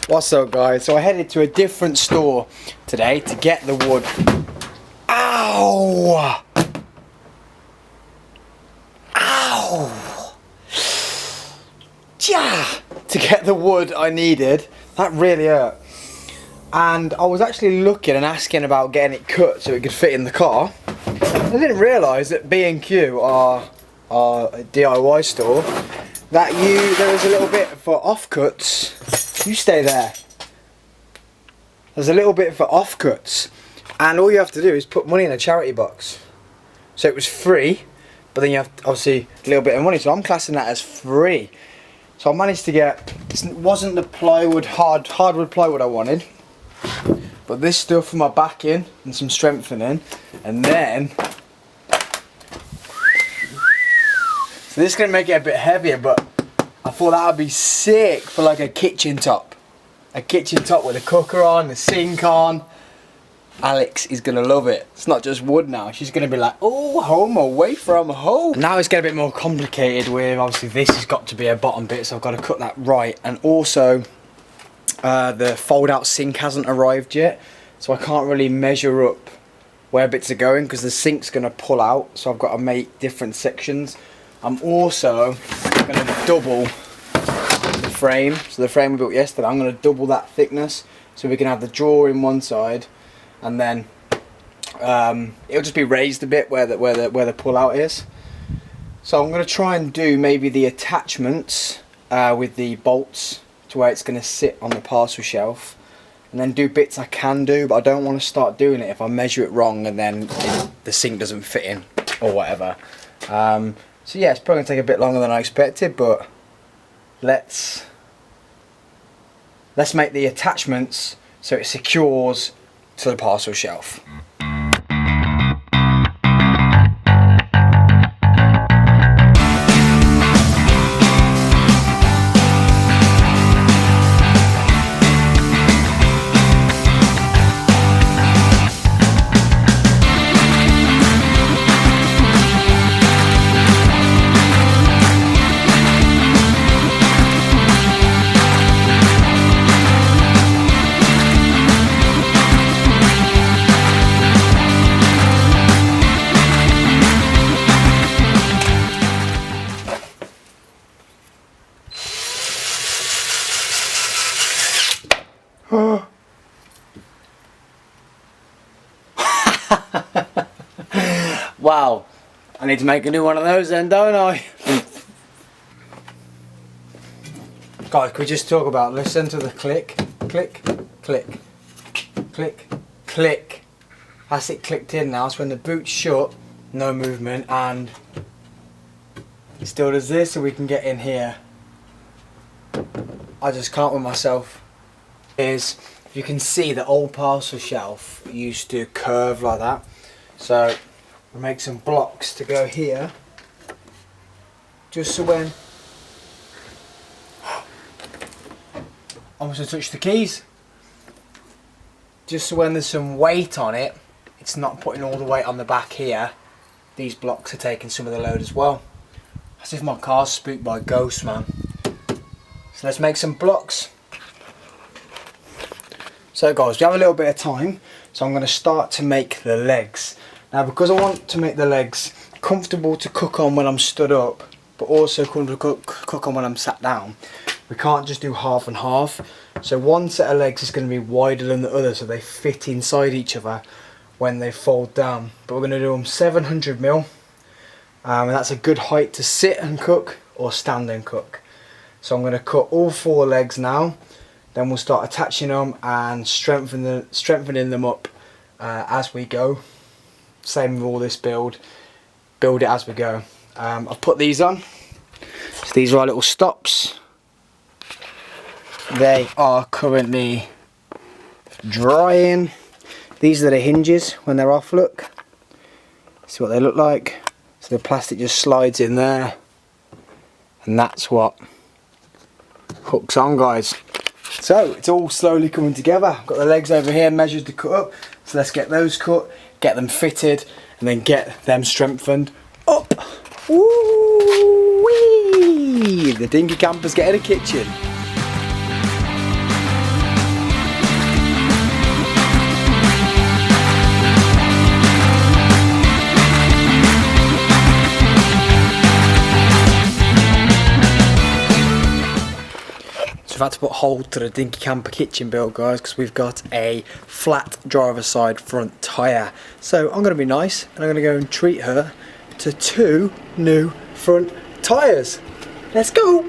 What's up, guys? So I headed to a different store today to get the wood. Ow! Ow! Yeah! To get the wood I needed. That really hurt. And I was actually looking and asking about getting it cut so it could fit in the car. I didn't realise that B&Q are a DIY store. That there is a little bit for offcuts. You stay there. There's a little bit for offcuts, and all you have to do is put money in a charity box. So it was free, but then you have obviously a little bit of money. So I'm classing that as free. So I managed to get. It wasn't the plywood, hardwood plywood I wanted, but this stuff for my backing and some strengthening, and then. So this is going to make it a bit heavier, but I thought that would be sick for like a kitchen top. A kitchen top with a cooker on, the sink on. Alex is going to love it. It's not just wood now. She's going to be like, oh, home away from home. And now it's getting a bit more complicated with, obviously this has got to be a bottom bit, so I've got to cut that right. And also, the fold out sink hasn't arrived yet. So I can't really measure up where bits are going because the sink's going to pull out. So I've got to make different sections. I'm also going to double the frame. So the frame we built yesterday, I'm going to double that thickness so we can have the drawer in one side, and then it'll just be raised a bit where the pull out is. So I'm going to try and do maybe the attachments with the bolts to where it's going to sit on the parcel shelf, and then do bits I can do, but I don't want to start doing it if I measure it wrong and then the sink doesn't fit in or whatever. So yeah, it's probably going to take a bit longer than I expected, but let's make the attachments so it secures to the parcel shelf. Wow, I need to make a new one of those then, don't I? Guys, can we just talk about, listen to the click, click, click, click, click. That's it clicked in now, so when the boot's shut, no movement, and it still does this so we can get in here. I just can't with myself. You can see the old parcel shelf used to curve like that, so we'll make some blocks to go here, just so when almost touch the keys, just so when there's some weight on it, it's not putting all the weight on the back here. These blocks are taking some of the load as well. As if my car's spooked by ghosts, man. So let's make some blocks. So guys, we have a little bit of time, so I'm going to start to make the legs. Now, because I want to make the legs comfortable to cook on when I'm stood up, but also comfortable to cook on when I'm sat down, we can't just do half and half. So one set of legs is going to be wider than the other, so they fit inside each other when they fold down. But we're going to do them 700mm, and that's a good height to sit and cook or stand and cook. So I'm going to cut all 4 legs now. Then we'll start attaching them and strengthening them up as we go. Same with all this build it as we go. I've put these on. So these are our little stops. They are currently drying. These are the hinges when they're off, look. See what they look like. So the plastic just slides in there, and that's what hooks on, guys. So it's all slowly coming together. I've got the legs over here measured to cut up, so let's get those cut, get them fitted, and then get them strengthened up. Woo-wee! The Dinky camper's getting a kitchen. So I've had to put hold to the Dinky camper kitchen build, guys, because we've got a flat driver's side front tyre. So I'm going to be nice and I'm going to go and treat her to 2 new front tyres. Let's go!